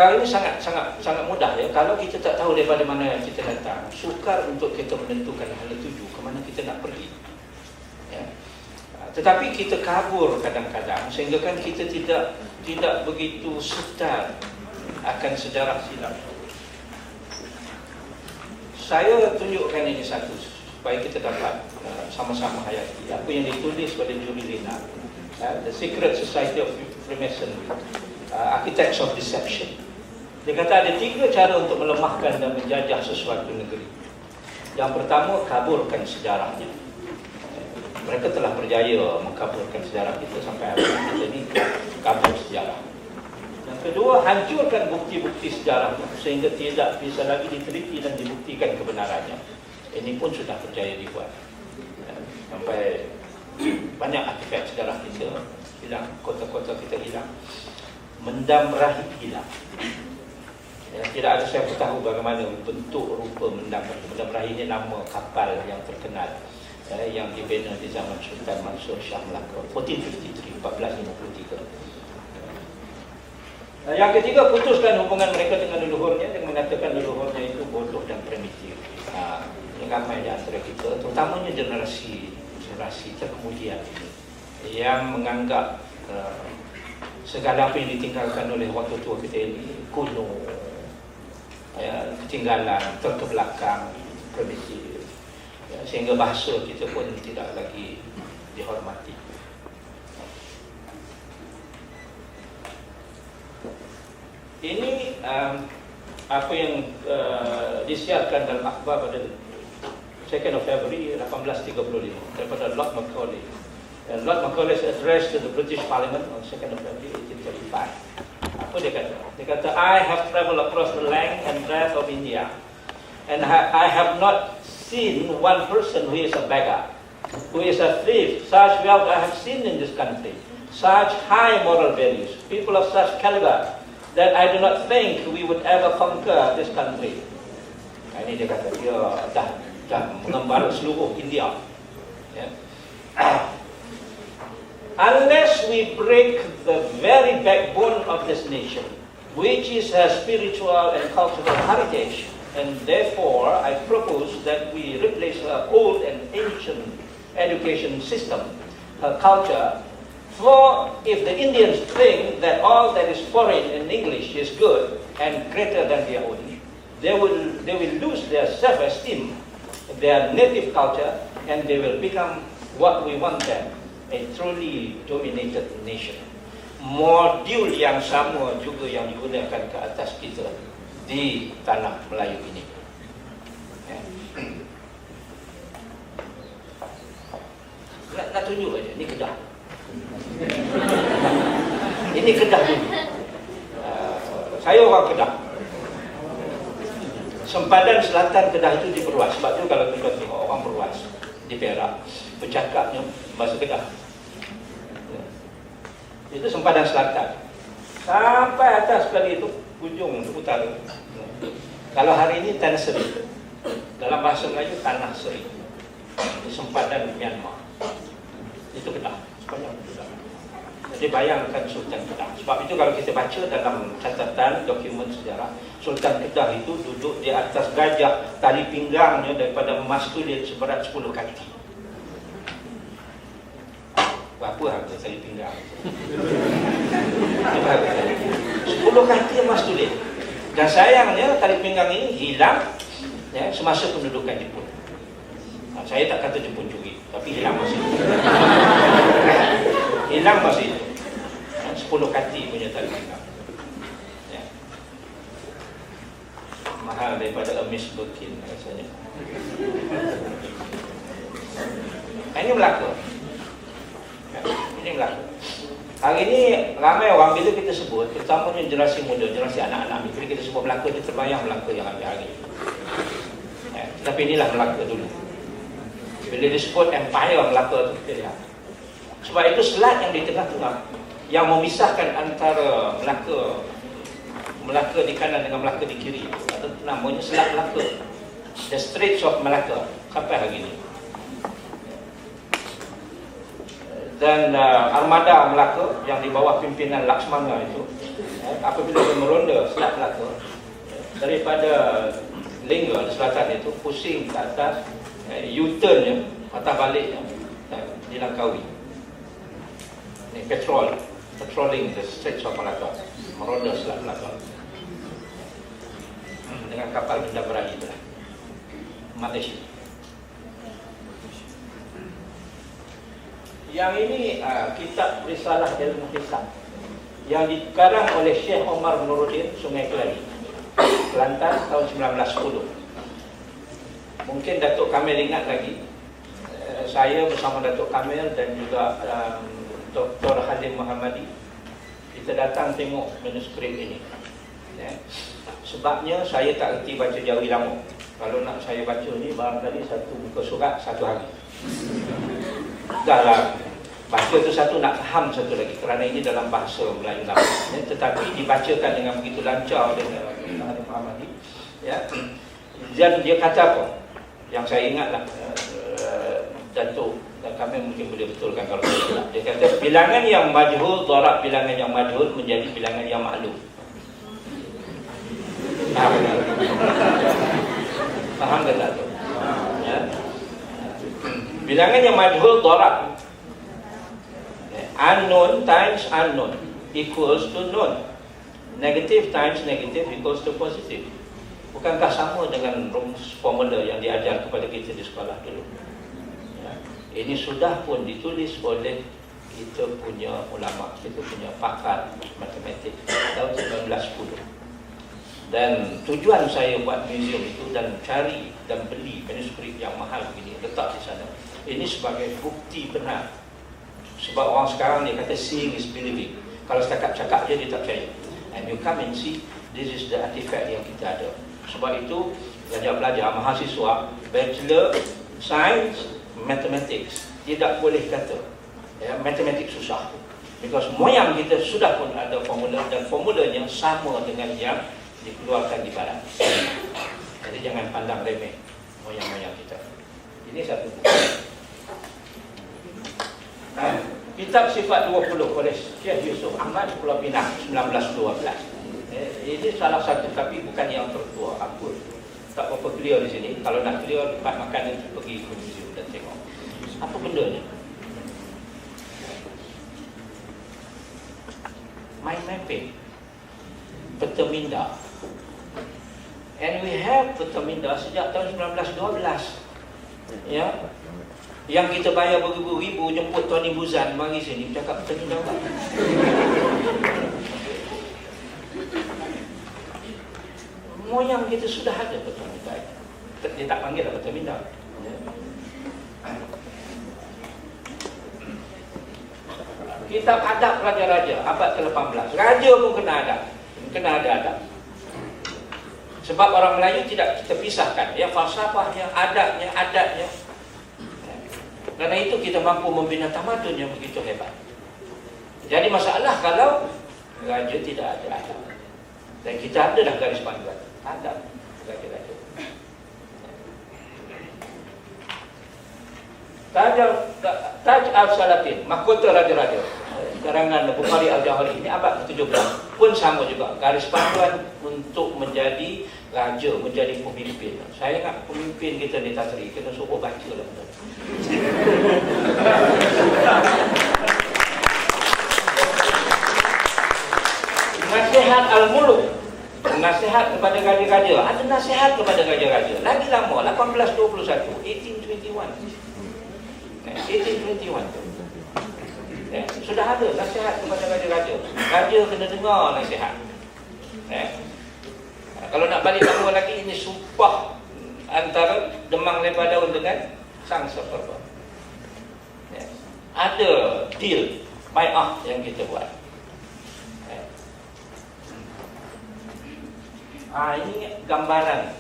Sekarang ini sangat mudah ya. Kalau kita tak tahu daripada mana yang kita datang, sukar untuk kita menentukan hala tuju ke mana kita nak pergi. Ya. Tetapi kita kabur kadang-kadang sehingga kan kita tidak begitu setar akan sejarah silam. Saya tunjukkan ini satu supaya kita dapat sama-sama hayati. Apa yang ditulis oleh Julie Lena, The Secret Society of Freemasonry, Architects of Deception. Dia kata ada 3 cara untuk melemahkan dan menjajah sesuatu negeri. Yang pertama, kaburkan sejarahnya. Mereka telah berjaya mengkaburkan sejarah kita sampai hari ini. Kita ni kabur sejarah. Yang kedua, hancurkan bukti-bukti sejarah sehingga tidak bisa lagi diteliti dan dibuktikan kebenarannya. Ini pun sudah berjaya dibuat. Sampai banyak artifak sejarah kita hilang, kota-kota kita hilang. Mendam Rahib hilang. Ya, tidak ada siapa tahu bagaimana bentuk rupa Mendam Rahib. Mendam Rahib ini nama kapal yang terkenal yang dibina di zaman Sultan Mansur Shah Melaka 1453, 1453. Yang ketiga, putuskan hubungan mereka dengan leluhurnya dengan mengatakan leluhurnya itu bodoh dan primitif. Ramai di antara kita, terutamanya generasi terkemudian ini yang menganggap segala apa yang ditinggalkan oleh waktu tua kita ini kuno, ketinggalan, terkebelakang, primitif, sehingga bahasa kita pun tidak lagi dihormati. Ini apa yang disiarkan dalam akhbar pada 2nd of February 1835 daripada Lord Macaulay. And Lord Macaulay's address to the British Parliament on 2nd of February 1835. Apa dia kata? Dia kata, I have travelled across the length and breadth of India, and I have not seen one person who is a beggar, who is a thief. Such wealth I have seen in this country, such high moral values, people of such caliber, that I do not think we would ever conquer this country. Ini dia kata, dia dah mengembara seluruh India. Unless we break the very backbone of this nation, which is her spiritual and cultural heritage, and therefore I propose that we replace her old and ancient education system, her culture. For if the Indians think that all that is foreign and English is good and greater than their own, they will lose their self-esteem, their native culture, and they will become what we want them, a truly dominated nation. Modul yang sama juga yang digunakan ke atas kita di tanah Melayu ini. Nak tunjuk aja, ini Kedah. Ini Kedah dulu. Saya orang Kedah. Sempadan selatan Kedah itu diperluas. Sebab tu kalau kita tengok orang perluas di Perak, bercakapnya bahasa Kedah. Itu sempadan selatan. Sampai atas sekali itu ujung utara. Kalau hari ini Tanah Seri, dalam bahasa Melayu Tanah Seri, di sempadan Myanmar. Itu Kedah. Sepanjang Kedah. Jadi bayangkan Sultan Kedah. Sebab itu kalau kita baca dalam catatan dokumen sejarah, Sultan Kedah itu duduk di atas gajah, tali pinggangnya daripada emas tulen seberat 10 kaki. Berapa harga tali pinggang? 10 kaki emas tulen. Dan sayangnya tali pinggang ini hilang semasa pendudukan Jepun. Saya tak kata Jepun curi, tapi hilang masih itu. Hilang masih itu. 10 kaki punya tali pinggang. Mahal daripada Hermes Birkin rasanya. Ini Melaka. Ini Melaka. Hari ini ramai orang bila kita sebut, terutamanya generasi muda, generasi anak-anak, bila kita sebut Melaka, dia terbayang Melaka yang ambil hari ini. Tapi inilah Melaka dulu. Bila disebut Empire Melaka itu kita lihat. Sebab itu selat yang di tengah-tengah yang memisahkan antara Melaka di kanan dengan Melaka di kiri, namanya Selat Melaka, The Straits of Malacca, sampai hari ini. Dan armada Melaka yang di bawah pimpinan Laksmana itu apabila dia meronda Selat Melaka, daripada Lingga di selatan itu pusing ke atas, U-turnnya, patah baliknya di Langkawi. Ini patrolling the Straits of Malacca, meronda Selat Melaka dengan kapal benda berahi itulah Malaysia. Yang ini kitab Risalah Ilmu Hisab yang dikarang oleh Syekh Omar Nuruddin, Sungai Keladi, Kelantan, tahun 1910. Mungkin Datuk Kamil ingat lagi, saya bersama Datuk Kamil dan juga Dr. Halim Muhammadi, kita datang tengok manuskrip ini. Sebabnya saya tak erti baca Jawi lama. Kalau nak saya baca ni barangkali satu muka surat satu hari. Dah lah, baca tu satu, nak faham satu lagi, kerana ini dalam bahasa Melayu lama. Tetapi dibacakan dengan begitu lancar dengan Halim Muhammadi. Dan dia kata apa? Yang saya ingatlah, Datuk dan kami mungkin boleh betulkan kalau tidak. Dia kata bilangan yang majhul darab bilangan yang majhul menjadi bilangan yang maklum. Faham ke tak tu? Ya. Bilangan yang majhul darab, unknown times unknown equals to known. Negative times negative equals to positive. Bukankah sama dengan rumus formula yang diajar kepada kita di sekolah dulu? Ya. Ini sudah pun ditulis oleh kita punya ulama, kita punya pakar matematik tahun 1910. Dan tujuan saya buat museum itu dan cari dan beli manuskrip yang mahal begini, letak di sana, ini sebagai bukti benar. Sebab orang sekarang dia kata seeing is believing. Kalau setakat cakap dia tak percaya. And you come and see, this is the artifact yang kita ada. Sebab itu pelajar-pelajar, mahasiswa Bachelor Science Mathematics tidak boleh kata matematik susah, because moyang kita sudah pun ada formula, dan formulanya sama dengan yang dikeluarkan di barat. Jadi jangan pandang remeh moyang-moyang kita. Ini satu buku. Kitab Sifat 20 oleh Syekh Yusuf Ahmad, Pulau Pinang, 1912. Ini salah satu, tapi bukan yang tertua. Aku tak apa clear di sini. Kalau nak clear tempat makan nanti pergi ke museum dan tengok. Apa benda ni? Mind mapping, peta minda. And we have peta minda sejak tahun 1912. Ya. Yang kita bayar beribu-ribu jemput Tony Buzan mari sini bercakap peta minda tak? Moyang kita sudah ada peta minda. Dia tak panggil lah peta minda. Kitab Adab Raja-Raja abad ke-18. Raja pun kena adab. Kena ada adab. Sebab orang Melayu tidak kita pisahkan, ya, falsafahnya, adabnya, adatnya. Karena itu kita mampu membina tamadun yang begitu hebat. Jadi masalah kalau raja tidak ada adab. Dan kita ada dah garis panduan adab raja-raja. Taj al-Salatin, mahkota raja-raja, karangan Bukhari Al-Jauhari, ini abad ke-17, pun sama juga garis panduan untuk menjadi raja, menjadi pemimpin. Saya ingat pemimpin kita di Tan Sri kena suruh baca lah. Nasihat Al-Muluk, nasihat kepada raja-raja. Ada nasihat kepada raja-raja lagi lama, 1821, 1821. 1821 sudah ada nasihat kepada raja-raja. Raja kena dengar nasihat. Kalau nak balik lama lagi, ini sumpah antara Demang Lebar Daun dengan Sang Seperba. Ada deal, bai'ah yang kita buat. Ini gambaran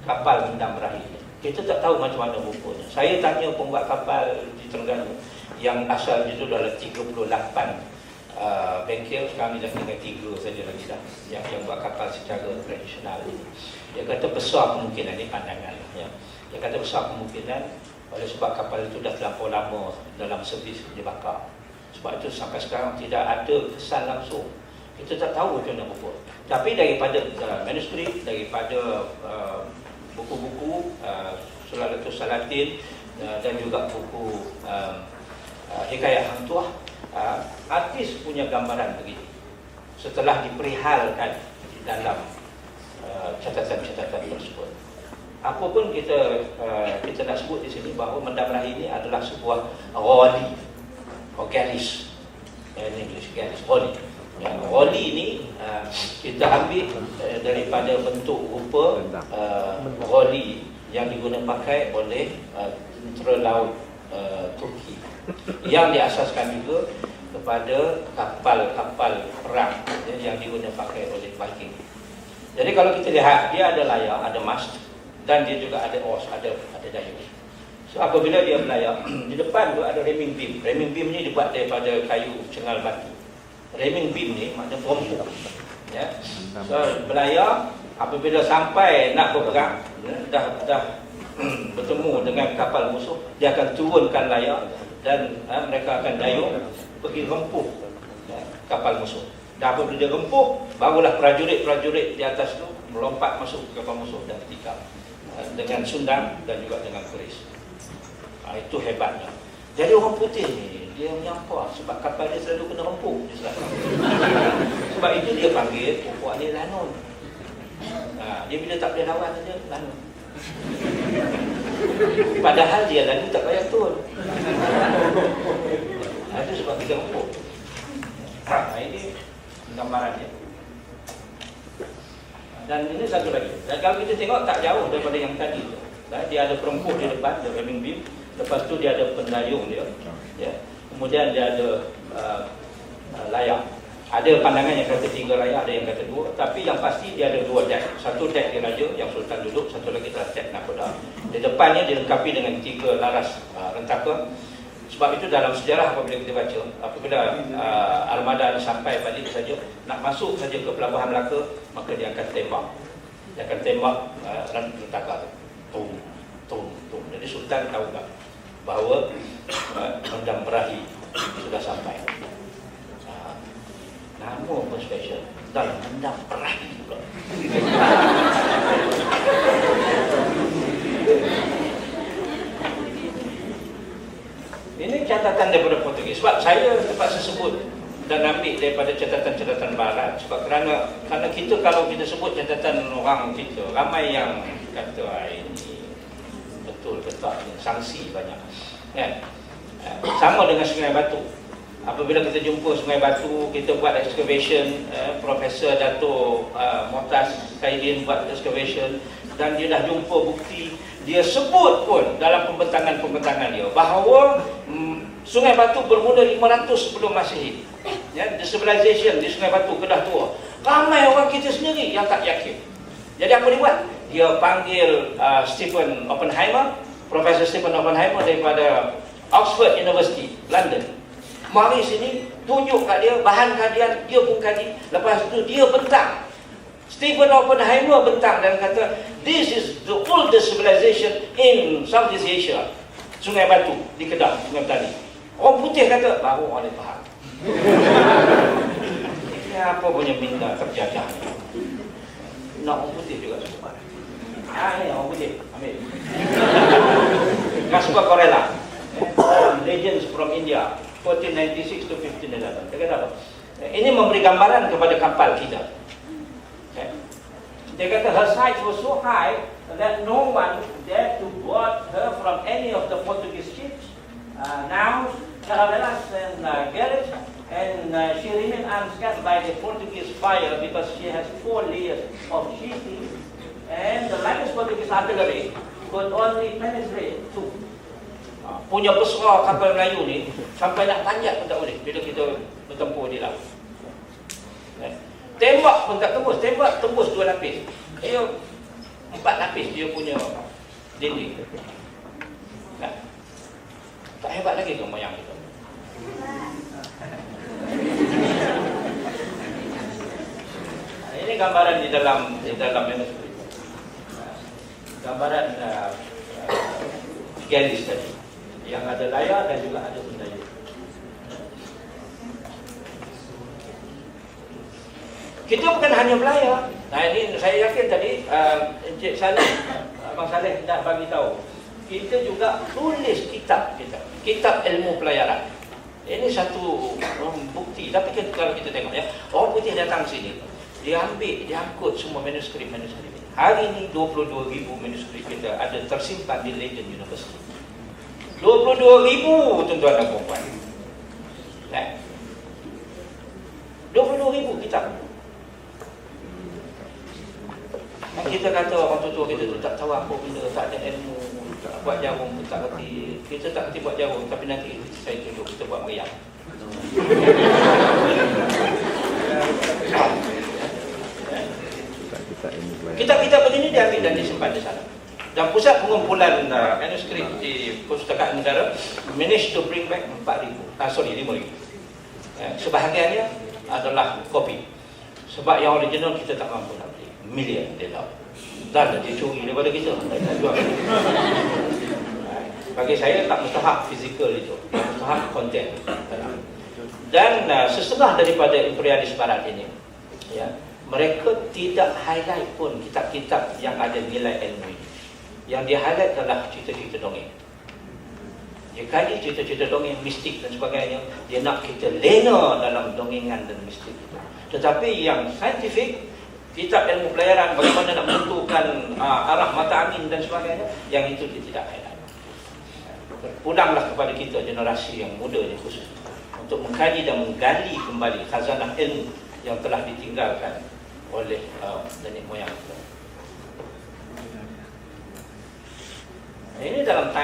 kapal benda berahi. Kita tak tahu macam mana rupanya. Saya tanya pembuat kapal di Terengganu yang asal itu adalah 38 bengkel, sekarang dah tinggal 3 saja lagi dah yang buat kapal secara tradisional ini. Dia kata besar kemungkinan, ini pandangan ya. Dia kata besar kemungkinan oleh sebab kapal itu dah terlampau lama dalam servis dibakar. Sebab itu sampai sekarang tidak ada kesan langsung Kita tak tahu macam mana rupa. Tapi daripada manuskrip, daripada buku-buku Sulalatul Salatin dan juga buku Hikayat Hang Tuah, artis punya gambaran begini. Setelah diperihalkan di dalam catatan-catatan tersebut. Apa pun kita nak sebut di sini bahawa Mendam Rahi ini adalah sebuah ghali atau galis. In English, galis, ghali. Ghali ini kita ambil daripada bentuk rupa ghali yang digunakan pakai oleh tentera laut Turki, yang diasaskan juga kepada kapal-kapal perang yang digunakan pakai oleh Viking. Jadi kalau kita lihat, dia ada layar, ada mast, dan dia juga ada oars, ada dayung. So apabila dia berlayar, di depan tu ada ramming beam. Ramming beam ni dibuat daripada kayu cengal batu. Ramming beam ni maknanya perempuan. Ya. So berlayar, apabila sampai nak berperang, dah bertemu dengan kapal musuh, dia akan turunkan layar dan mereka akan dayung pergi rempuh kapal musuh. Dan apabila dia rempuh, barulah prajurit-prajurit di atas tu melompat masuk ke kapal musuh dan tikam dengan sundang dan juga dengan keris. Itu hebatnya. Jadi orang putih ni dia menyampah sebab kapal dia selalu kena rempuh di selatan. Sebab itu dia panggil puak ni lanun. Dia bila tak boleh lawan saja lanun. Padahal dia lalu tak payah turun. Itu sebab kita rempuh. Ini gambaran dia. Dan ini satu lagi. Dan kalau kita tengok tak jauh daripada yang tadi tu. Dia ada perempuan di depan, ada ramming beam. Lepas tu dia ada pendayung dia. Ya. Kemudian dia ada layar. Ada pandangan yang kata 3 layar, ada yang kata 2. Tapi yang pasti dia ada 2 deck. Satu deck di raja yang Sultan duduk, satu lagi adalah deck nakoda. Di depannya dilengkapi dengan 3 laras rentaka. Sebab itu dalam sejarah apabila kita baca, apabila armada sampai balik saja, nak masuk saja ke pelabuhan Melaka, maka dia akan tembak. Dia akan tembak rentaka tu. Tum. Jadi Sultan tahu tak bahawa Mendam Rahi sudah sampai. Nama pun special, dalam Mendam Rahi pula. Ini catatan daripada Portugis. Sebab saya terpaksa sebut dan ambil daripada catatan-catatan barat. Sebab kerana kita kalau kita sebut catatan orang kita, ramai yang kata ini betul ke tak, sanksi banyak. Kan? Sama dengan Sungai Batu. Apabila kita jumpa Sungai Batu, kita buat excavation, Profesor Dato' Motas Kaidin buat excavation, dan dia dah jumpa bukti. Dia sebut pun dalam pembentangan-pembentangan dia bahawa Sungai Batu bermula 500 sebelum Masihi. Ya, the civilization di Sungai Batu Kedah Tua. Ramai orang kita sendiri yang tak yakin. Jadi apa dia buat? Dia panggil Stephen Oppenheimer, Profesor Stephen Oppenheimer daripada Oxford University, London. Mari sini, tunjuk kat dia bahan kajian, dia pun kaji. Lepas tu dia bentang. Stephen Oppenheimer bentang dan kata, this is the oldest civilization in Southeast Asia. Sungai Batu di Kedah, Sungai Petani. Orang putih kata, baru orang dia faham. Ini apa punya minda terjajah. Nak orang putih juga semua. Ini orang putih, ambil. Kaspa Corella, Legends from India, 1496 to 1511. Dia kata apa? Ini memberi gambaran kepada kapal kita. Dia kata her size was so high that no one dared to board her from any of the Portuguese ships, naus, caravelas and galleys, and she remained unscathed by the Portuguese fire because she has 4 layers of sheathing, and the lightest Portuguese artillery could only penetrate 2. Punya besar kapal Melayu ni sampai nak panjat pun tak boleh bila kita bertempur di laut. Tembak pun tak tembus, tembak tembus 2 lapis. Dia 4 lapis dia punya dinding. Nah, tak hebat lagi ke moyang kita? Ini gambaran di dalam manuskrip. Gambaran galis tadi, yang ada layar dan juga ada pendayung. Kita bukan hanya belayar. Nah ini saya yakin tadi Encik Saleh, Abang Saleh dah bagi tahu. Kita juga tulis kitab kita, kitab ilmu pelayaran. Ini satu bukti. Tapi kalau kita tengok ya, orang putih datang sini, dia ambil, dia angkut semua manuskrip. Hari ini 22,000 manuskrip kita ada tersimpan di Leiden University. 22,000 tuan-tuan dan puan-puan. 22,000 kitab. Kita kata orang tua kita tu tak tahu apa benda, tak ada ilmu, tak buat jarum pun tak kerti. Kita tak kerti buat jarum, tapi nanti saya tunjuk kita buat meriam. Kitab-kitab begini diambil dan disimpan di sana. Dan pusat pengumpulan manuskrip di Perpustakaan Negara managed to bring back 5,000. Sebahagiannya adalah kopi. Sebab yang original kita tak mampu nak beli. Million dia tahu. Dan dia curi daripada kita. Bagi saya tak mustahak fizikal itu, mustahak konten. Dan sesetengah daripada imperialis barat ini, ya, mereka tidak highlight pun kitab-kitab yang ada nilai ilmu ini. Yang dia highlight adalah cerita-cerita dongeng. Dia kaji cerita-cerita dongeng mistik dan sebagainya. Dia nak kita lena dalam dongengan dan mistik itu. Tetapi yang saintifik, kitab ilmu pelayaran, bagaimana nak menentukan arah mata angin dan sebagainya, yang itu dia tidak highlight. Pulanglah kepada kita, generasi yang muda ni khusus, untuk mengkaji dan menggali kembali khazanah ilmu yang telah ditinggalkan oleh nenek moyang kita. Ini dalam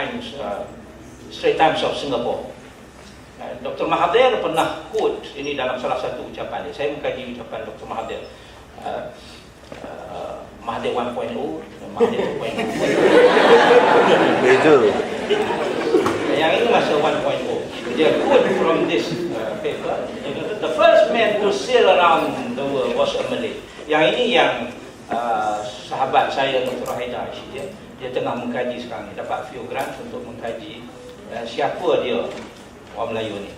Straits Times of Singapore. Dr. Mahathir pernah quote ini dalam salah satu ucapan dia. Saya mengkaji ucapan Dr. Mahathir. Mahathir 1.0, Mahathir 2.0. Beza. Yang ini masa 1.0. Dia quote from this paper. The first man to sail around the world was a Malay. Yang ini yang sahabat saya Dr. Haidar dia tengah mengkaji sekarang ni, dapat few grants untuk mengkaji siapa dia orang Melayu ni,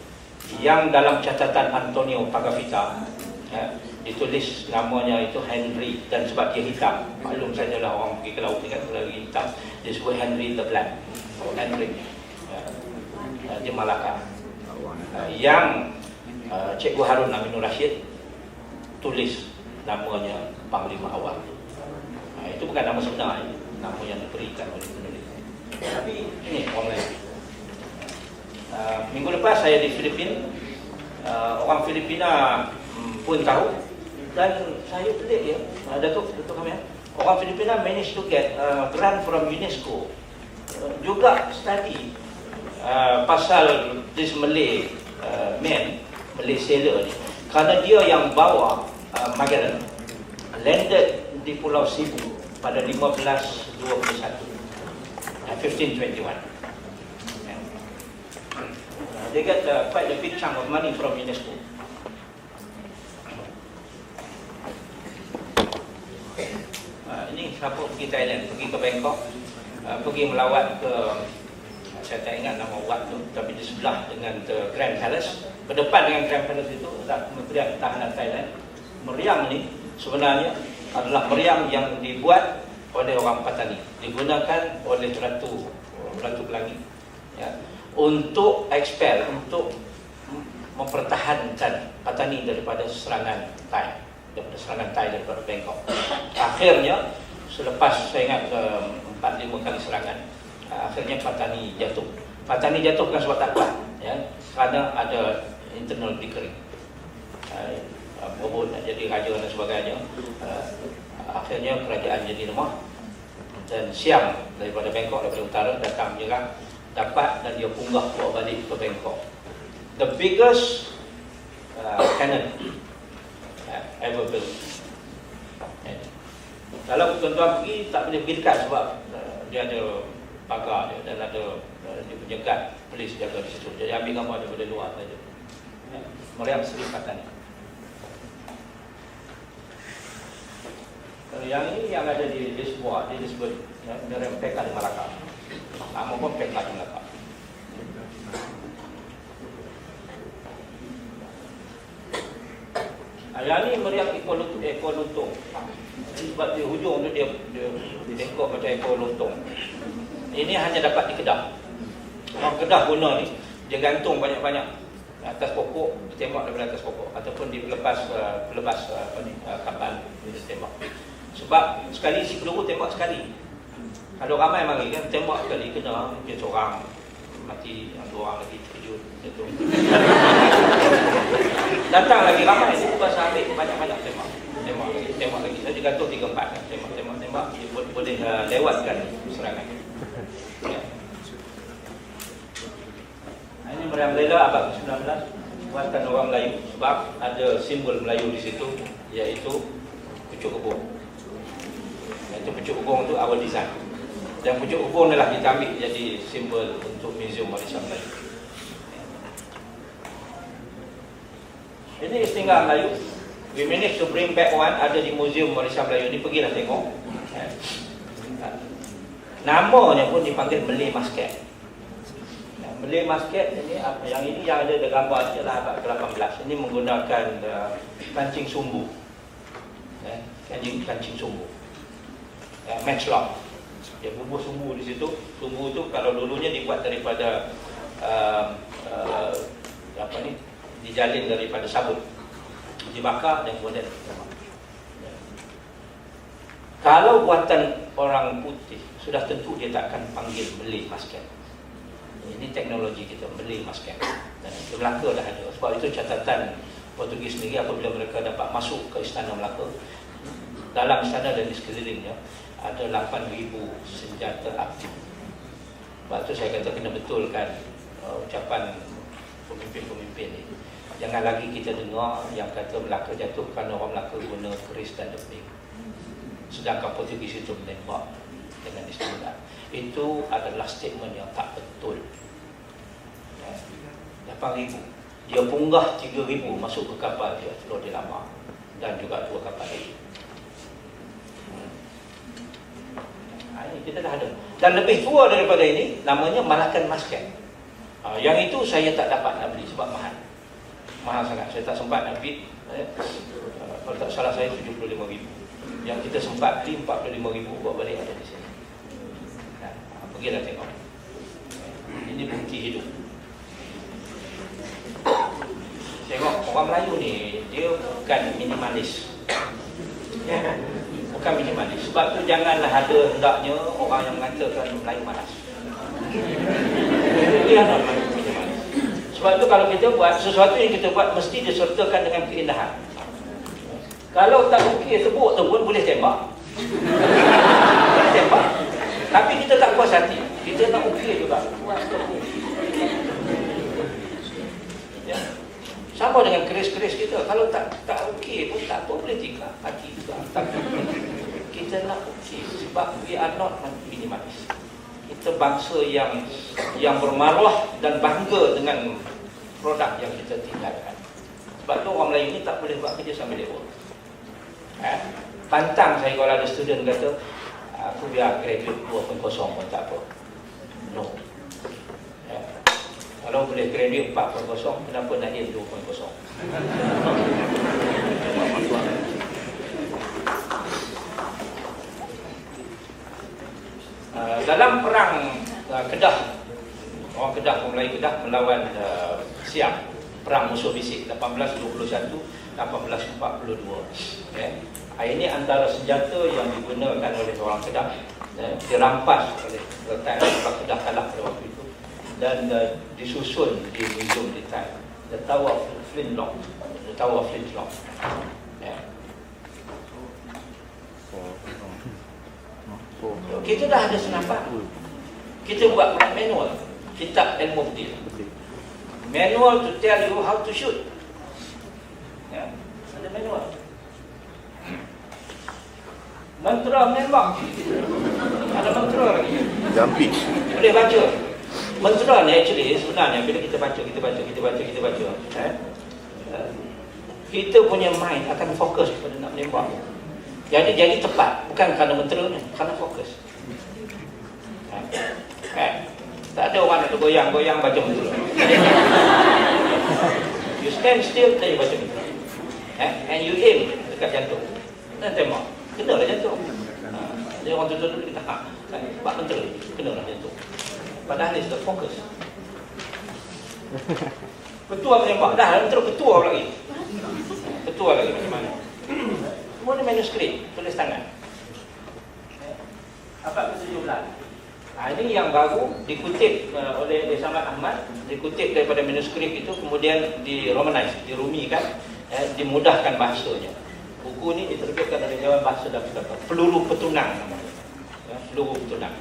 yang dalam catatan Antonio Pagafita ditulis namanya itu Henry, dan sebab dia hitam, maklum sajalah orang pergi ke laut kan lagi hitam, dia sebut Henry the Black, Henry di Malacca, yang Cikgu Harun Aminur Rashid tulis namanya Panglima Awal. Itu bukan nama sebenar, nama yang diberikan oleh penulis. Tapi ini orang lain. Minggu lepas saya di Filipina, orang Filipina pun tahu, dan saya pelik ya, Datuk kami, orang Filipina managed to get grant from UNESCO, juga study pasal this Malay man, Malay sailor ni, kerana dia yang bawa Magellan landed di Pulau Cebu pada 1521, 1521. They get quite a big chunk of money from UNESCO. Ini siapa pergi Thailand, pergi ke Bangkok, pergi melawat ke, saya tak ingat nama wat tu, tapi di sebelah dengan the Grand Palace, berdepan dengan Grand Palace itu adalah Kementerian Pertahanan Thailand. Meriam ni sebenarnya adalah meriam yang dibuat oleh orang Patani, digunakan oleh Ratu Pelangi, ya, untuk expel, untuk mempertahankan Patani daripada serangan Thai, daripada Bangkok. Akhirnya selepas saya ingat 4-5 kali serangan, akhirnya Patani jatuh. Patani jatuh bukan sebab tak kuat, ya, kerana ada internal bickering, berebut nak jadi raja dan sebagainya. Akhirnya kerajaan jadi lemah, dan Siam daripada Bangkok, daripada utara datang menyerang, dapat, dan dia punggah bawa balik ke Bangkok. The biggest cannon ever built. Kalau tuan-tuan pergi, tak boleh pergi dekat sebab dia ada pagar dia, dan ada dia punya guard, polis jaga di situ. Jadi ambil gambar daripada luar saja. Meriam Sri Patani. Yang ini yang ada di Lisboa, dia disebut meriam Peka di Malacca. Nama pun Peka di Malacca. Yang ni meriam ekor lontong. Sebab di hujung tu dia tengok macam ekor lontong. Ini hanya dapat di Kedah. Orang Kedah guna ni, dia gantung banyak-banyak atas pokok, ditembak daripada atas pokok, ataupun di pelepas kapal dia tembak. Sebab sekali si peluru tembak sekali. Kalau ramai mari kan tembak sekali kena mungkin seorang mati, dua orang lagi terkejut gitu. Datang lagi ramai dia pasal ambil banyak-banyak tembak lagi. Saya digantung 3-4 kan. Tembak dia boleh lewatkan serangan. Ya. Ini meriam Lela abad ke-19 buatan orang Melayu sebab ada simbol Melayu di situ iaitu pucuk kebun. Itu pucuk kebun tu awal design. Dan pucuk kebun adalah kita ambil jadi simbol untuk Museum Warisan Melayu. Ini Istinggal Melayu. We managed to bring back one, ada di Museum Warisan Melayu ni, pergilah tengok. Namanya pun dipanggil Malay Muscat. Malay Muscat ini apa? Yang ada gambar adalah abad ke-18. Ini menggunakan kancing sumbu. Kancing sumbu. Matchlock. Dia bubuh sumbu di situ. Sumbu tu kalau dulunya dibuat daripada dijalin daripada sabun. Dibakar dan kemudian kalau buatan orang putih sudah tentu dia tak akan panggil Malay Muscat. Ini teknologi kita, Malay Muscat. Dan di Melaka dah ada. Sebab itu catatan Portugis sendiri apabila mereka dapat masuk ke Istana Melaka, dalam istana dan di sekelilingnya ada 8,000 senjata api. Sebab itu saya kata kena betulkan ucapan pemimpin-pemimpin ini. Jangan lagi kita dengar yang kata Melaka jatuh kerana orang Melaka guna keris dan deping. Sedangkan Portugis itu menembak dengan istilah. Itu adalah statement yang tak betul. 8,000. Dia punggah 3,000 masuk ke kapal dia, Telur di Lama. Dan juga 2 kapal lagi. Ini kita dah ada. Dan lebih tua daripada ini, namanya Malacan Muscat. Yang itu saya tak dapat nak beli sebab mahal. Mahal sangat, saya tak sempat nak beli. Kalau tak salah saya 75,000. Yang kita sempat beli 45,000 buat balik ada di sini. Pergilah tengok. Ini bukti hidup. Tengok orang Melayu ni, dia bukan minimalis. Bukan minimalis. Sebab tu janganlah ada hendaknya orang yang mengatakan Melayu malas. Dia nak minimalis. Sebab tu kalau kita buat sesuatu yang kita buat mesti disertakan dengan keindahan. Kalau tak okey sebut tu pun boleh tembak. Boleh tembak. Tapi kita tak puas hati. Kita nak okey juga. Ya. Sama dengan keris-keris kita. Kalau tak okey pun tak apa, boleh tinggal hati juga. Tapi kita nak okey sebab we are not minimalis. Kita bangsa yang bermaruah dan bangga dengan produk yang kita tinggalkan. Sebab tu orang Melayu ni tak boleh buat kerja sambil lewa. Pantang saya kalau ada student kata aku biar graduate 2.0 pun tak apa. No. Kalau boleh graduate 4.0, kenapa nak aim 2.0? Dalam perang Kedah, orang Kedah, orang Melayu Kedah melawan Siam, perang musuh bisik 1821 1842. Ini antara senjata yang digunakan oleh orang Kedah, dirampas oleh kerajaan Kedah kalah pada waktu itu dan disusun di Museum di Thai, the Tower of Flintlock, the Tower of Flintlock. Kita dah ada senapan. Kita buat manual, kitab ilmu berdil. Manual to tell you how to shoot. Ada manual. Mantra menembak. Ada mantra lagi. Jampi. Boleh baca. Mantra ni actually sebenarnya bila kita baca, kita punya mind akan fokus pada nak menembak. Jadi tepat, bukan kerana mantra ni, kerana fokus. Tak ada orang nak goyang-goyang baca mantra. You stand still dan you baca mantra. And you aim dekat jantung dan tembak, kenalah jantung. Dia orang tuntut kita Pak Menteri, kenalah jantung. Padahal dia sudah fokus. Ketua menembak, dah terus ketua lagi. Ketua lagi macam mana? Semua ni manuskrip, tulis tangan. Abad ke-17. Ini yang baru dikutip oleh Samad Ahmad, dikutip daripada manuskrip itu, kemudian di-romanize, dirumikan, dimudahkan bahasanya. Buku ni diterbitkan oleh Dewan Bahasa dan Pustaka. Peluru Petunang namanya. Peluru Petunang.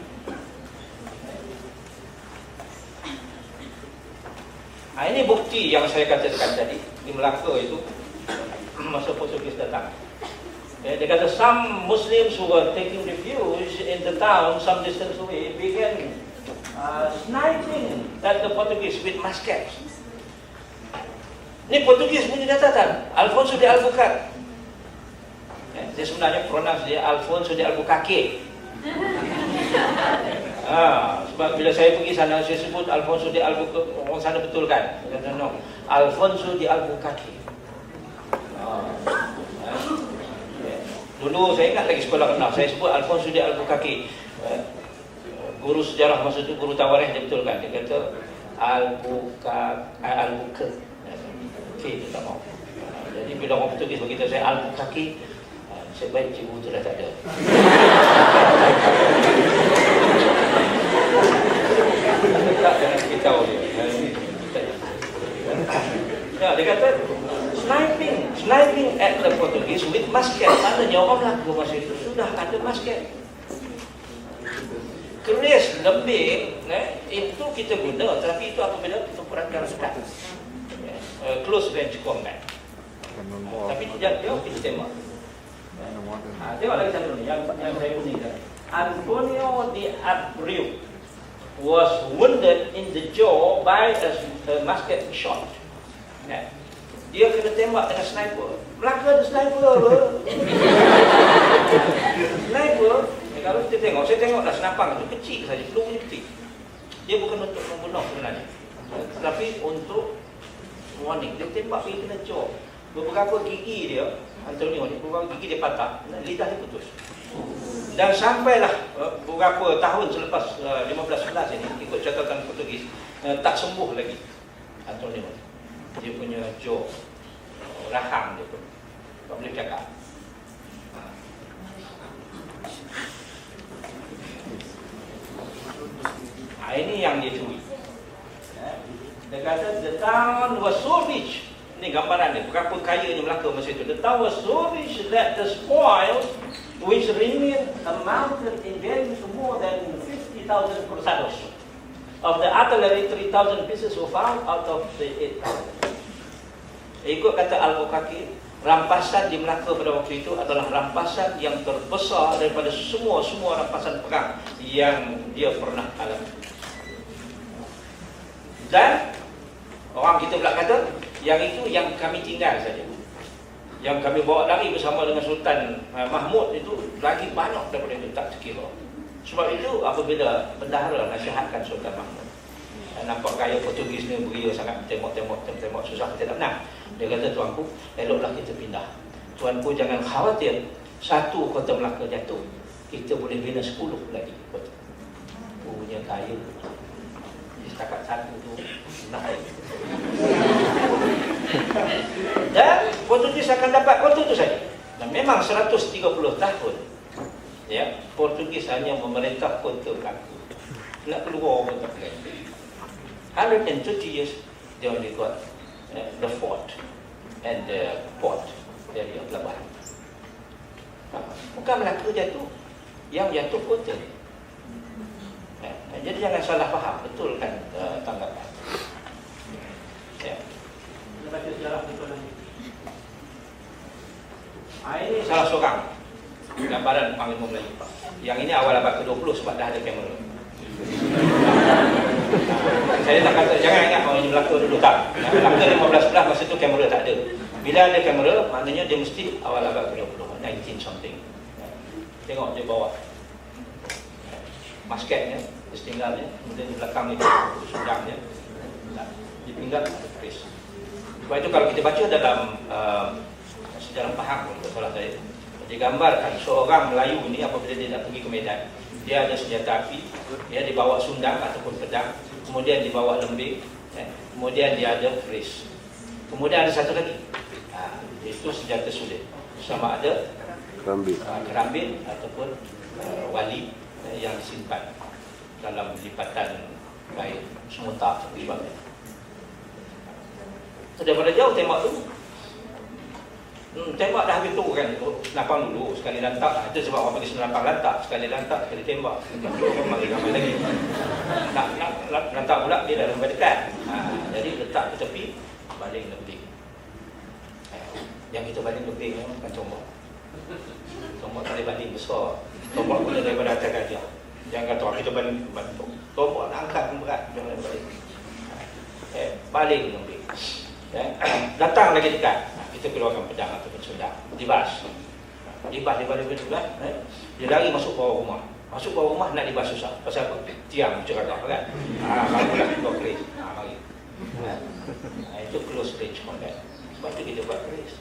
Ini bukti yang saya katakan tadi di Melaka itu masa Portugis datang. Dia kata some Muslims who were taking refuge in the town some distance away began sniping at the Portuguese with muskets. Ni Portugis punya catatan, Alfonso de Albuquerque. Dia sebenarnya pronounce dia Alfonso de Albuquerque. Sebab bila saya pergi sana, saya sebut Alfonso de Albuquerque, orang sana betul kan? Kata no, Alfonso de Albuquerque. Dulu saya ingat lagi sekolah rendah, saya sebut Alfonso de Albuquerque. Guru sejarah masa itu, guru tawarikh, dia betulkan. Dia kata Albuquerque. Okey, dia tak mahu. Jadi bila orang Portugis beritahu saya Albuquerque, saya baik cikgu tu dah tak ada. Tak, jangan beritahu dia. Dia kata sniping at the Portuguese with musket. Maknanya orang Melayu masa itu sudah ada musket. Keris lebih itu kita guna, tapi itu apabila pertempuran dekat, close range combat. Tapi tidak jauh kita tembak. Tengok lagi satu ni yang saya unik. Antonio de Abreu was wounded in the jaw by a musket shot. Dia kena tembak dengan sniper. Melaka ada sniper apa? Sniper, kalau kita tengok, saya tengok dah senapang itu kecil saja, pelurunya kecil. Dia bukan untuk membunuh sebenarnya, tetapi untuk warning. Dia tembak pergi kena jaw. Beberapa gigi dia, Antonio ni, beberapa gigi dia patah, lidah dia putus. Dan sampailah beberapa tahun selepas 15-11 ini, ikut catatan Portugis, tak sembuh lagi Antonio. Dia punya jaw, rahang dia tu, tak boleh cakap. Ini yang dia curi. Dia kata the town was so rich. Ini gambaran dia, berapa kayanya Melaka masa itu. The town was so rich that the spoil which remained amounted in value to more than 50,000 cruzados. Of the artillery, 3,000 pieces were found out of the 8,000. Ikut kata Albuquerque, rampasan di Melaka pada waktu itu adalah rampasan yang terbesar daripada semua rampasan perang yang dia pernah alami. Dan orang kita pula kata, yang itu yang kami tinggal saja. Yang kami bawa lari bersama dengan Sultan Mahmud itu lagi banyak daripada itu, tak terkira. Sebab itu apabila bendahara nasihatkan Sultan Mahmud, nampak gaya Portugis ni beria sangat, tembak susah, kita tak menang. Dia kata, tuanku, eloklah kita pindah. Tuanku jangan khawatir, satu kota Melaka jatuh, kita boleh bina 10 lagi kota. Punya gaya. Setakat satu tu naik. Dan Portugis akan dapat kota tu saja. Dan memang 130 tahun ya, Portugis hanya memerintah kota Melaka. Nak keluar orang tak boleh. 130 years they only got the fort and the port area pelabuhan. Bukan Melaka jatuh, yang jatuh kota ni. Jadi jangan salah faham, betul kan tanggapan. Ya. Kita baca sejarah betul lagi. Ini salah seorang gambaran Panglima Melayu. Yang ini awal abad ke-20 sebab dah ada kamera. Saya tak kata, jangan ingat orang ini Melaka dulu, tak. Melaka 15-11 masa tu kamera tak ada. Bila ada kamera, maknanya dia mesti awal abad ke-20, 19 something. Tengok dia bawa masketnya, setinggalnya, kemudian di belakang itu sudangnya, di pinggang ada keris. Sebab itu kalau kita baca dalam jarang faham kalau salah saya. Digambarkan seorang Melayu ini apabila dia nak pergi ke Medan, dia ada senjata api, dia dibawa sundang ataupun pedang, kemudian dibawa lembing, kemudian dia ada keris, kemudian ada satu lagi, itu senjata sulit, sama ada kerambin ataupun wali yang disimpan dalam lipatan kain semuta seperti sebagainya. So, daripada jauh tembak tu, tembak dah habis tu kan, lapang dulu, sekali lantak. Itu sebab orang pergi lapang lantak, sekali lantak, sekali tembak. Memang ramai lagi. Nak lantak pula, dia dah lebih dekat. Jadi letak ke tepi, baling lebih. Yang kita baling lebih ni bukan tombak. Tombak tak boleh baling besar. Tombak pun daripada atas gajah. Jangan kata kita baling bantuk. Tombak nak angkat pun berat, jangan baling. Baling lebih. Datang lagi dekat, kita keluarkan pedang ataupun sundang, libas. Libas dia lari masuk bawah rumah. Masuk bawah rumah nak libas susah. Pasal apa? Tiang ceragak kan. Barulah kita keris. Mari. Itu close range combat. Sebab tu kita buat keris.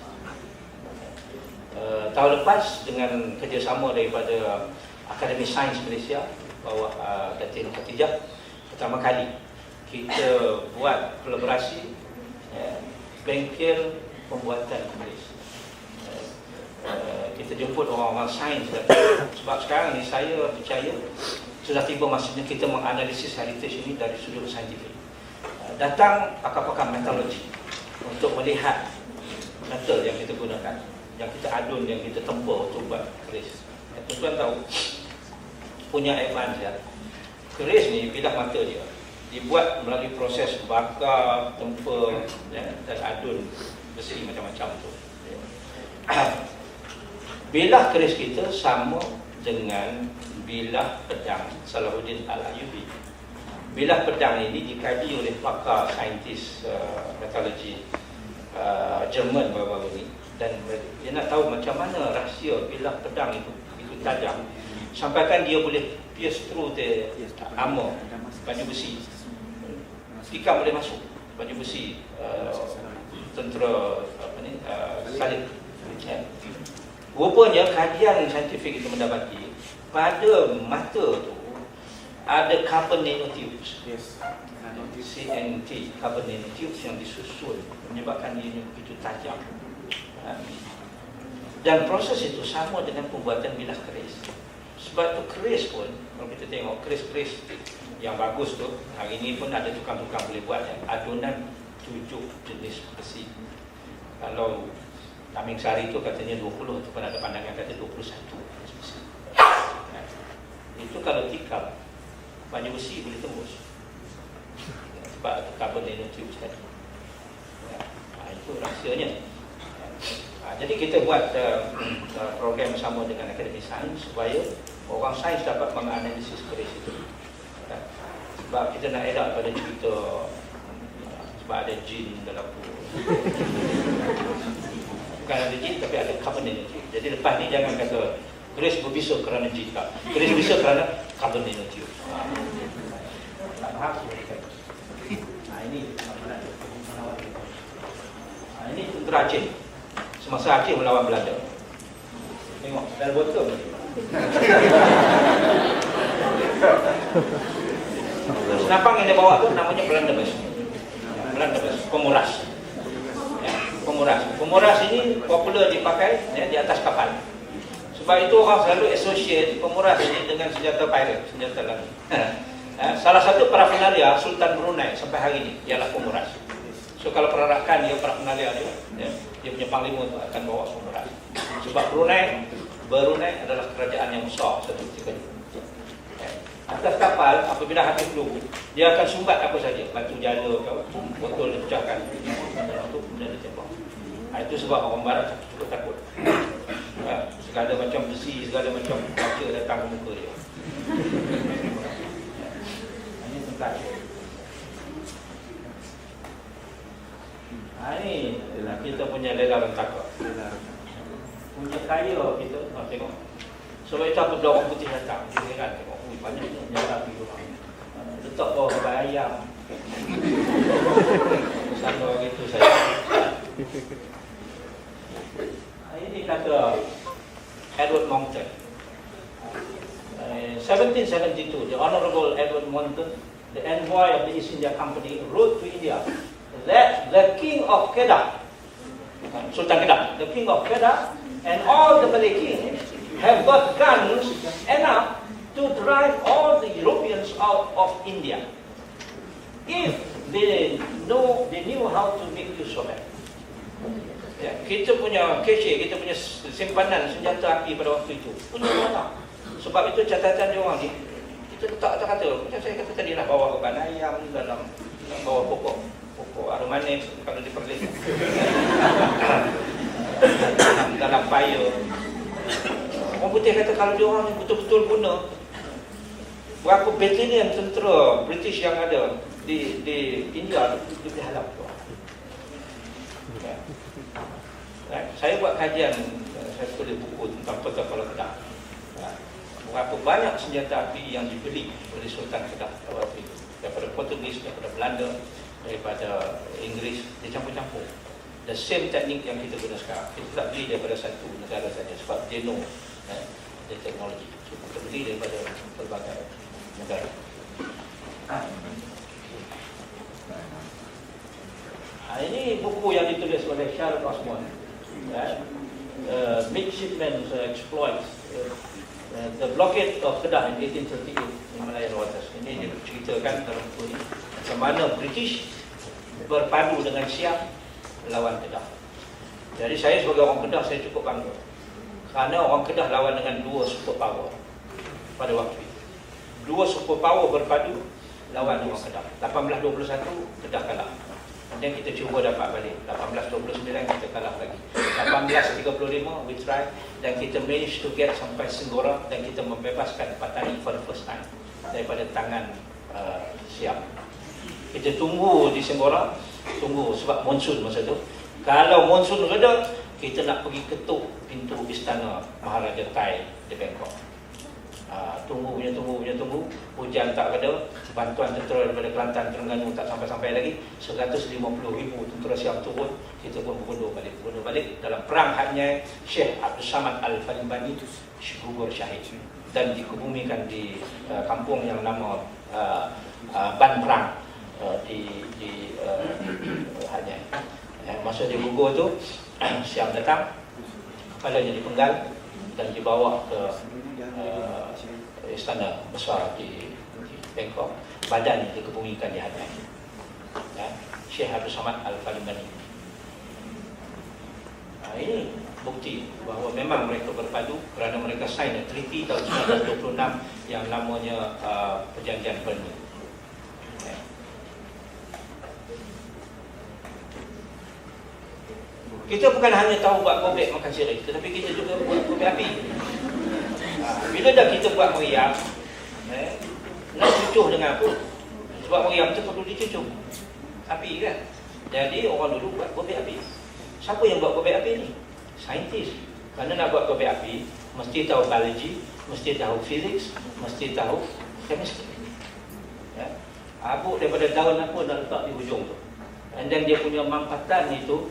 Tahun lepas dengan kerjasama daripada Akademi Sains Malaysia bawah Datin Khatijah, pertama kali kita buat kolaborasi bengkel pembuatan keris. Kita jemput orang-orang sains sebab sekarang ni saya percaya sudah tiba masanya kita menganalisis heritage ini dari sudut saintifik. Datang pakar-pakar metallurgi untuk melihat metal yang kita gunakan, yang kita adun, yang kita tempur untuk buat keris. Tuan-tuan tahu punya advance ya. Keris ni bilah mata dia dibuat melalui proses bakar, tempur dan adun besi macam-macam tu. Bilah keris kita sama dengan bilah pedang Salahuddin Al-Ayyubi. Bilah pedang ini dikaji oleh pakar saintis metallurgi Jerman baru-baru ini, dan dia nak tahu macam mana rahsia bilah pedang itu tajam sampaikan dia boleh pierce through the armor, baju besi. Tikam boleh masuk baju besi tentera salib. Rupanya kajian saintifik itu mendapati pada mata tu ada carbon nanotubes, CNT, carbon nanotubes yang disusun menyebabkan dia begitu tajam. Dan proses itu sama dengan pembuatan bilah keris. Sebab tu keris pun, kalau kita tengok keris-keris yang bagus tu, hari ini pun ada tukang-tukang boleh buat adunan 7 jenis besi. Kalau Taming Sari tu katanya 20, ataupun ada pandangan kata 21 jenis besi. Itu kalau tikam, banyak besi boleh tembus. Sebab carbon nanotubes tadi. Itu rahsianya. Jadi kita buat program bersama dengan Akademi Sains supaya orang sains dapat menganalisis keris itu. Sebab kita nak elak pada cerita sebab ada jin dalam tu. Bukan ada jin tapi ada carbon nanotube. Jadi lepas ni jangan kata keris berbisa kerana jin tak. Keris berbisa kerana carbon nanotube. Tak faham semua. Ini tentera Aceh. Semasa Aceh melawan Belanda. Tengok, dah botol ni. Senapang yang dia bawa tu namanya Blunderbuss. Blunderbuss, pemuras. Pemuras. Pemuras ini popular dipakai di atas kapal. Sebab itu orang selalu associate pemuras ini dengan senjata pirate, senjata langit. Salah satu paraphernalia Sultan Brunei sampai hari ini ialah pemuras. So kalau perarakan dia paraphernalia dia punya panglima tu akan bawa pemuras. Sebab Brunei adalah kerajaan yang besar satu ketika. Atas kapal apabila habis peluru, dia akan sumbat apa saja, batu jala ke, botol dipecahkan. Itu kemudian ditembak. Itu sebab orang barat cukup takut. Segala macam besi, segala macam kaca datang ke muka dia. Ini tentang ini kita punya lela rentaka. Punya kaya kita, tengok. Sebab itu apa orang putih datang, dia heran tengok, banyaknya nyala pergi orang. Letak bawah babai ayam. Sama gitu saya. ini ada Edward Monckton. 1772, the Honorable Edward Monckton, the envoy of the East India Company, wrote to India that the King of Kedah, Sultan Kedah, the King of Kedah, and all the Malay kings have got guns enough to drive all the Europeans out of India, if they knew how to make use of it. Ya, kita punya cache, kita punya simpanan senjata api pada waktu itu punya mana? Sebab itu catatan dia orang ni, kita tak kata, macam saya kata tadi lah, bawa uban ayam dalam bawah pokok aromanis kalau diperlihat dalam payung. Orang putih kata kalau dia orang ni betul-betul guna berapa batalion tentera British yang ada di India, dia boleh halap tu. Saya buat kajian, saya tulis buku tentang Peta Kuala Kedah. Berapa banyak senjata api yang dibeli oleh Sultan Kedah waktu itu, daripada Portugis, daripada Belanda, daripada Inggeris, dia campur-campur. The same teknik yang kita guna sekarang. Kita tak beli daripada satu negara saja sebab dia know the teknologi. So, kita beli daripada pelbagai negara. Ini buku yang ditulis oleh Charles Osborne, Midshipmen's Exploits, The Blockade of Kedah in 1838 in Malayan Waters. Ini diceritakan dalam buku ini macam mana British berpadu dengan siap lawan Kedah. Jadi saya sebagai orang Kedah, saya cukup bangga kerana orang Kedah lawan dengan dua superpower pada waktu itu. Dua superpower berpadu lawan orang Kedah. 1821 Kedah kalah. Dan kita cuba dapat balik. 1829 kita kalah lagi. 1835 we try, dan kita manage to get sampai Senggora, dan kita membebaskan Patani for the first time daripada tangan siap. Kita tunggu di Senggora, tunggu sebab monsun masa tu. Kalau monsun reda, kita nak pergi ketuk pintu istana Maharaja Thai di Bangkok. Tunggu, hujan tak reda, bantuan tentera daripada Kelantan, Terengganu tak sampai-sampai lagi. 150,000 tentera Siam turun, kita pun bergundur balik dalam perang Hatnyai. Syekh Abdul Samad Al-Falimbani gugur syahid dan dikebumikan di kampung yang nama Ban Perang di Hatnyai. Masa dia gugur tu, Siam datang, kepalanya dipenggal dan dibawa ke istana besar di Bangkok. Badan dikebumikan di Hatay. Syekh Abdul Samad Al-Falimbani. Ini bukti bahawa memang mereka berpadu kerana mereka sign treaty tahun 1926 yang namanya Perjanjian Berne. Kita bukan hanya tahu buat gobek makan sirih, tetapi kita juga buat gobek api. Bila dah kita buat meriam, nak cucuh dengan apa? Sebab meriam tu perlu dicucuh api kan. Jadi orang dulu buat gobek api. Siapa yang buat gobek api ni? Saintis. Kerana nak buat gobek api, mesti tahu biologi, mesti tahu physics, mesti tahu chemistry. Abuk daripada daun apa nak letak di hujung tu. And then dia punya mampatan itu,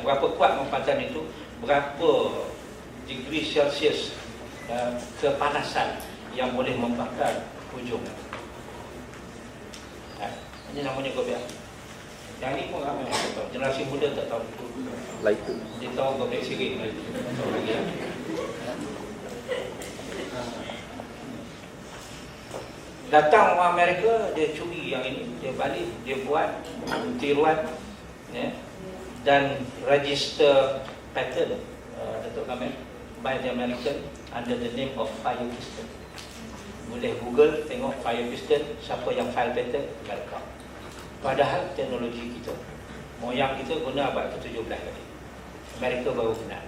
berapa kuat mampatan itu, berapa degree Celsius kepanasan yang boleh membakar hujung. Ini namanya gobek api. Yang ni pun ramai orang tahu. Generasi muda tak tahu. Dia tahu gobek sirih lagi. Datang orang Amerika, dia curi yang ini, dia balik, dia buat tiruan, dan register patent Datuk Kamil by the American under the name of fire piston. Boleh Google, tengok fire piston, siapa yang file patent, Amerika. Padahal teknologi kita, moyang kita guna abad ke-17 lagi. Amerika baru kenal.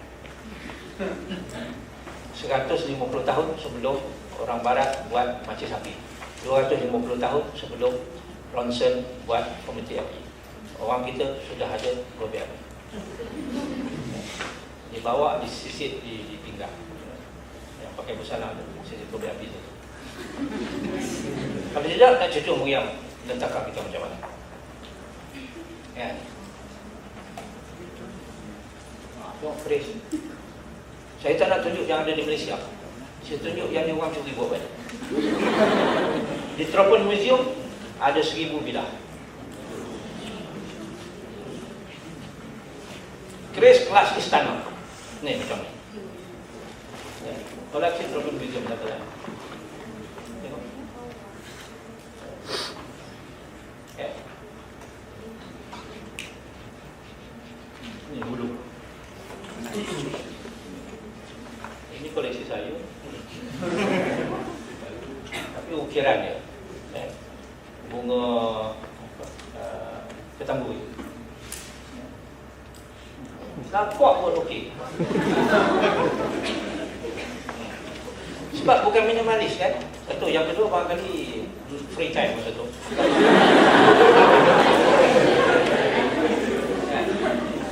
150 tahun sebelum orang Barat buat macis api. 250 tahun sebelum Ronson buat komiti api. Orang kita sudah ada gobek api. Dibawa, disisit di pinggang. Yang pakai busana tu, sisit gobek api tu. Kalau tidak, nak cucuk meriam lentakkan kita macam mana. Ya. Tengok keris. Saya tak nak tunjuk yang ada di Malaysia. Saya tunjuk yang ni orang curi buat banyak. Di Tropen Museum ada 1000 bilah. Keris kelas istana. Ni macam ni. Koleksi Tropen Museum dah ada. Tengok. Ini bulu. Ini koleksi saya. Tapi ukiran dia. Bunga ketambui. Nampak pun okey. Sebab bukan minimalis kan. Satu, yang kedua barangkali free time masa tu.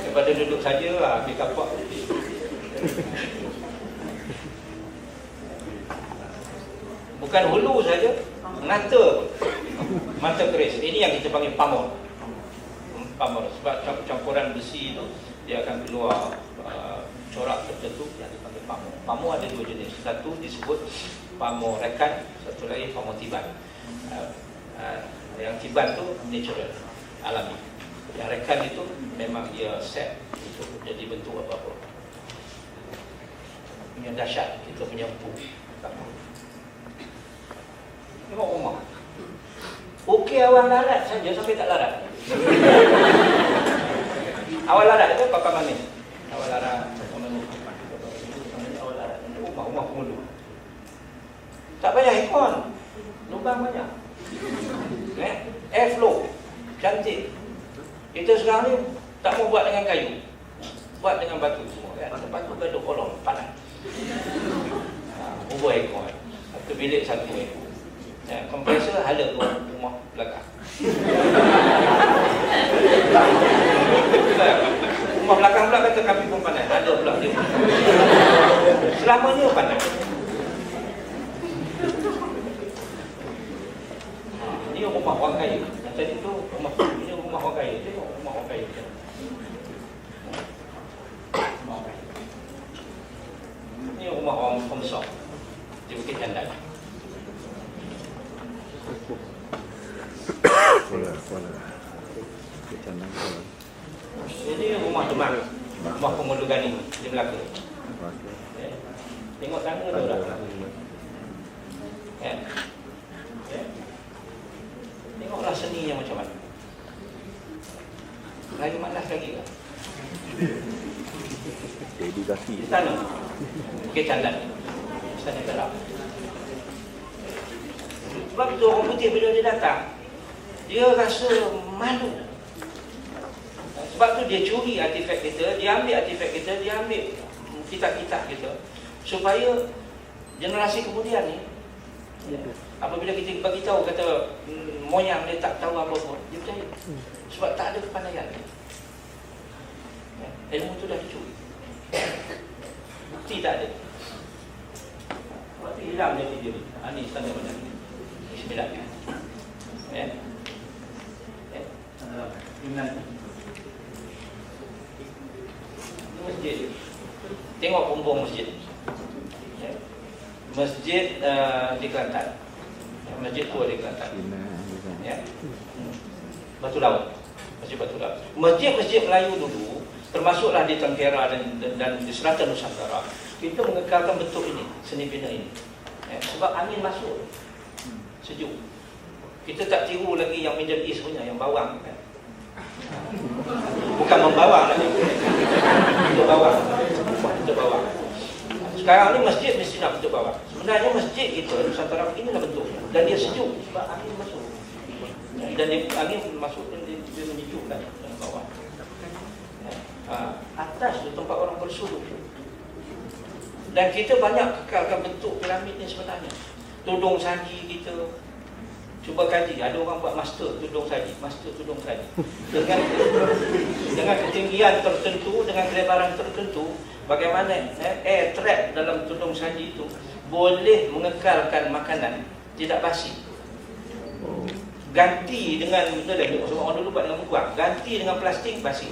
Daripada duduk saja ambil kapak. Bukan hulu saja, mata keris. Ini yang kita panggil pamor. Pamor sebab campuran besi itu dia akan keluar corak tertentu yang dipanggil pamor. Pamor ada dua jenis. Satu disebut pamor rekan, satu lagi pamor tiban. Yang tiban tu natural, alami. Yang rekan itu memang dia set untuk jadi bentuk apa-apa. Yang dahsyat kita punya empu. Tengok rumah. Okey awal larat saja sampai tak larat. Awal larat itu pakai manis. Awal larat, awal larat. Rumah penghulu. Tak payah aircon. Lubang banyak. Airflow. Cantik. Kita sekarang ni tak mau buat dengan kayu. Buat dengan batu semua kan. Lepas tu gaduh kolong panas. Ubah aircon. Satu bilik satu aircon. Kompresor hala rumah belakang. Rumah belakang pula kata kami pun panas. Ada pula dia. Selamanya panas. Ini rumah orang kaya. Yang tadi tu rumah ini rumah orang kaya. Tengok rumah orang kaya. Ini rumah orang besar di Bukit Candan. Ini rumah Demak, rumah Penghulu Gani di Melaka. Tengok tangga tu dah. Tengoklah seninya macam mana. Lagi malas lagi kan? Dedikasi. Istana Bukit Candan. Istana Perak. Sebab itu orang putih bila dia datang, dia rasa malu. Sebab tu dia curi artifak kita, dia ambil artifak kita, dia ambil kitab-kitab kita, supaya generasi kemudian ni, apabila kita bagi tahu kata moyang dia tak tahu apa-apa, dia percaya. Sebab tak ada kepandaian. Ilmu tu dah dicuri. Bukti tak ada. Waktu hilang dia video ni. Ini istana macam ni. Bismillah. Masjid. Tengok bumbung masjid. Masjid di Kelantan. Masjid tua di Kelantan. Batu Laut. Masjid Batu Laut. Masjid-masjid Melayu dulu, termasuklah di Tangkera dan di Selatan Nusantara, kita mengekalkan bentuk ini, seni bina ini. Sebab angin masuk, sejuk. Kita tak tiru lagi yang Middle East punya, yang bawang kan. Bukan membawang lagi. Bentuk bawang. Bentuk bawang. Sekarang ni masjid mesti nak bentuk bawang. Sebenarnya masjid kita Nusantara inilah bentuknya. Dan dia sejuk sebab angin masuk. Dan angin masuk dan dia menyejukkan bawah. Atas tu tempat orang bersuduk. Dan kita banyak kekalkan bentuk piramid ni sebenarnya. Tudung saji kita, cuba kaji, ada orang buat master tudung saji, dengan ketinggian tertentu, dengan kelebaran tertentu, bagaimana air trap dalam tudung saji itu boleh mengekalkan makanan tidak basi. Ganti dengan, orang dulu buat dengan buang, ganti dengan plastik basi.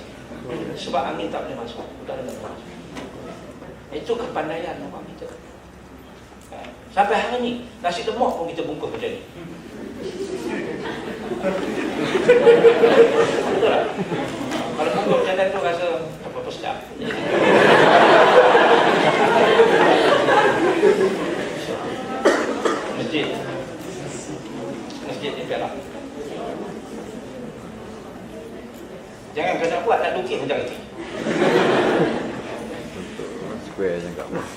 Sebab angin tak boleh masuk, udara tak boleh masuk. Itu kepandaian orang kita. Sampai hari ni, nasi lemak pun kita bungkus macam ni. Betul tak? Kalau bungkus macam tu rasa apa-apa sedap. Masjid di Perak. Jangan kena buat nak lukis macam itu. Square jangan.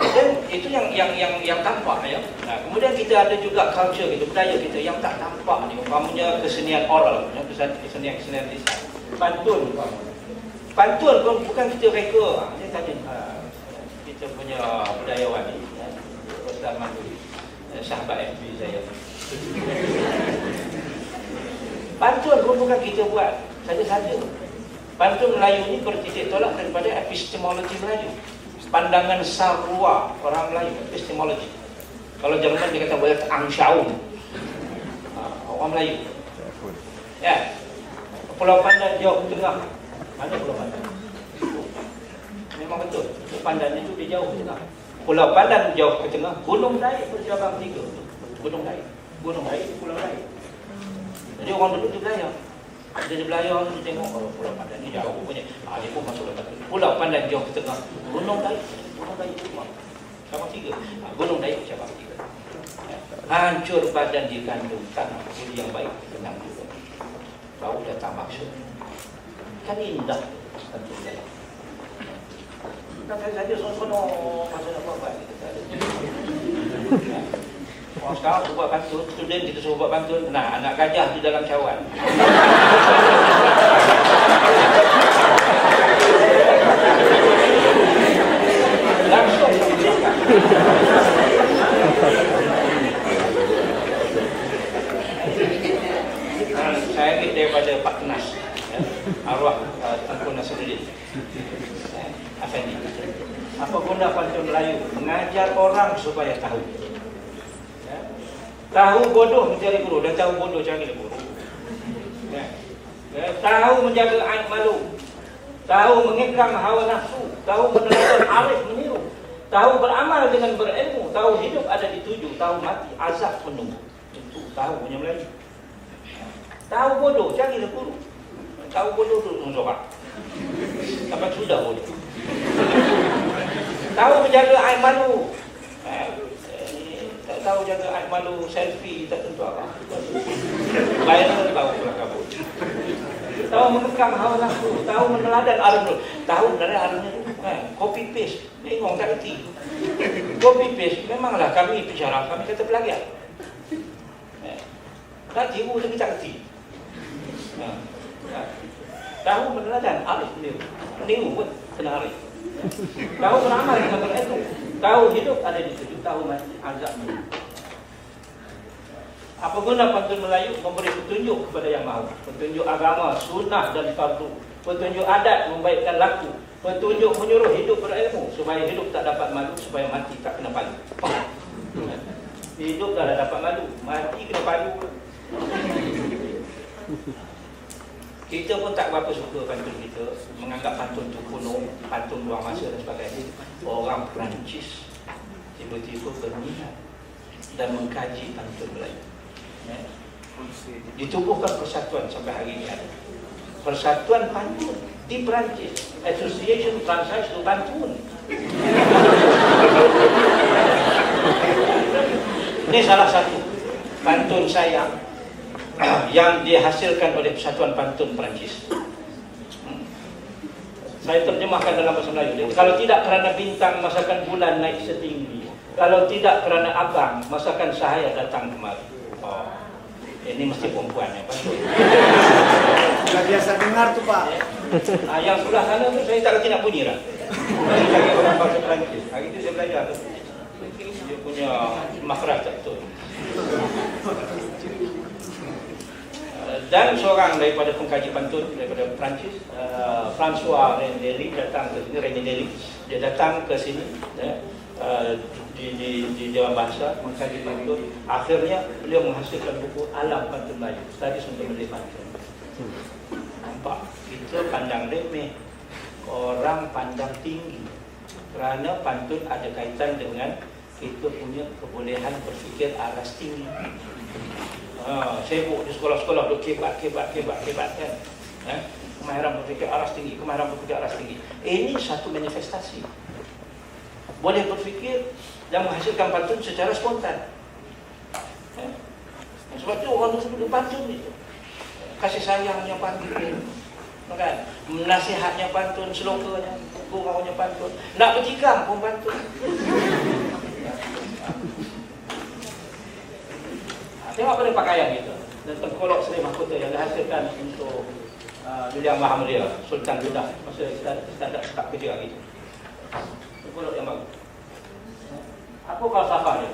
Dan itu yang tampak ya. Nah, kemudian kita ada juga culture kita, budaya kita yang tak tampak ni. Umpamanya kesenian oral, kesenian lisan. Pantun. Pantun pun bukan kita reka. Saya tanya kita punya budayawan ni, Ustaz Mahmud, sahabat FB saya. Pantun pun bukan kita buat saja-saja. Pantun Melayu ni bertitik tolak daripada epistemologi Melayu. Pandangan sarwa orang Melayu, epistemologi. Kalau Jerman dia kata boleh Anschauung. Orang Melayu. Ya. Pulau Pandan jauh tengah. Mana Pulau Pandan? Memang betul. Pandan itu dia jauh tengah. Pulau Pandan jauh ke tengah. Gunung Daik bercabang 3. Gunung Daik. Gunung Daik, Pulau Daik. Jadi orang duduk di belayar. Dia di belayar, dia tengok Pulau Pandan ni jauh punya. Dia pun masuk dalam Pulau Pandan jauh ke tengah. Gunung Daik itu cabang 3. Gunung Daik cabang 3. Hancur badan dikandung tanah budi yang baik tenang juga. Baru datang maksud. Kan indah. Kan saja sono masa nak buat kita ada. Orang sekarang suruh buat pantun, student kita suruh buat pantun. Nah, anak gajah di dalam cawan. Langsung saya ambil daripada Pak Tenas, arwah Tengku Nasruddin Afendi. Apa guna pantun Melayu? Mengajar orang supaya tahu. Tahu bodoh mencari guru, dan tahu bodoh cari guru. Tahu menjaga aib malu, tahu mengekang hawa nafsu, tahu meneladani arif meniru, tahu beramal dengan berilmu, tahu hidup ada di tujuh, tahu mati azab menunggu. Itu tahu punya Melayu. Tahu bodoh cari guru. Tahu bodoh tu menzorak. Sampai sudah bodoh. Tahu menjaga aib malu. Tahu jaga aib malu, selfie tak tentu apa. Bayar tahu pula kabut. Tahu mengekang hawa nafsu, tahu meneladan arif. Tahu dari arifnya tu copy paste. Tengok tak reti. Copy paste memanglah kami bicara, kami kata plagiat. Tak tiru tapi tak reti. Tahu meneladan arif meniru. Meniru pun kena arif. Tahu beramal dengan berilmu, tahu hidup ada di tujuh, tahu mati azab menunggu. Apa guna pantun Melayu? Memberi petunjuk kepada yang mahu. Petunjuk agama, sunnah dan fardu. Petunjuk adat, membaikkan laku. Petunjuk menyuruh hidup berilmu, supaya hidup tak dapat malu, supaya mati tak kena palu. Hidup dah dapat malu, mati kena palu. Kita pun tak berapa suka pantun kita, menganggap pantun tu kuno, pantun buang masa dan sebagainya. Orang Perancis tiba-tiba berminat dan mengkaji pantun Melayu. Ditubuhkan persatuan sampai hari ini ada. Persatuan pantun di Perancis, Association Française de Pantun. Ini salah satu pantun saya yang dihasilkan oleh Persatuan Pantun Perancis. Saya terjemahkan dalam bahasa Melayu. Kalau tidak kerana bintang, masakan bulan naik setinggi. Kalau tidak kerana abang, masakan sahaya datang kemari. Oh, ini mesti perempuan yang pantun. Tidak biasa dengar tu Pak. Yang sebelah sana tu saya tak lagi nak bunyi dah. Saya cari orang bahasa Perancis. Hari itu saya belajar tu. Dia punya makhraj tak betul. Dan seorang daripada pengkaji pantun daripada Perancis, François Reneri datang ke sini. Reneri dia datang ke sini di Dewan Bahasa mengkaji pantun. Akhirnya beliau menghasilkan buku Alam Pantun Melayu, Studies untuk Mendidik Pantun. Nampak? Kita pandang remeh, orang pandang tinggi. Kerana pantun ada kaitan dengan kita punya kebolehan berfikir aras tinggi. Sibuk di sekolah-sekolah duk kebat kan. Kemahiran berfikir aras tinggi, kemahiran berfikir aras tinggi. Ini satu manifestasi. Boleh berfikir dan menghasilkan pantun secara spontan. Sebab itu orang sebut pantun itu. Kasih sayangnya pantun. Kan? Nasihatnya pantun, selokanya, guraunya pantun. Nak bertikam pun pantun. Tengok pada pakaian kita. Dan tengkolok Seri Mahkota yang dihasilkan untuk Yang Maha Mulia Sultan Buddha masa kita ada start kerja gitu. Tengkolok yang bagus. Apa falsafah dia?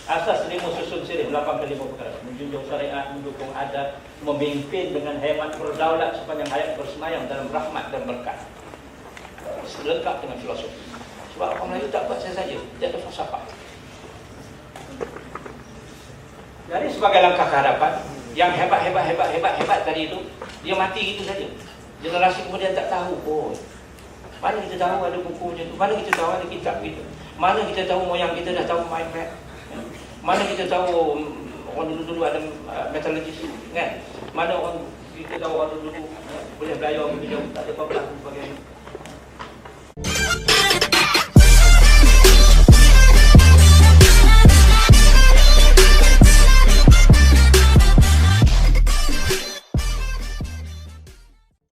Asas 5 susun siri, 8 ke 5 perkara. Menjunjung syariat, mendukung adat, memimpin dengan hemat, berdaulat sepanjang hayat, bersemayam dalam rahmat dan berkat. Lengkap dengan filosofi. Sebab orang Melayu tak buat saya saja, dia ada falsafah. Jadi sebagai langkah ke hadapan, yang hebat tadi itu, dia mati gitu saja. Generasi kemudian tak tahu, mana kita tahu ada buku macam tu, mana kita tahu ada kitab gitu, mana kita tahu moyang kita dah tahu main pad. Mana kita tahu orang dulu-dulu ada metallurgis kan? Mana orang kita tahu orang dulu boleh belajar begitu, tak ada apa-apa sebagainya.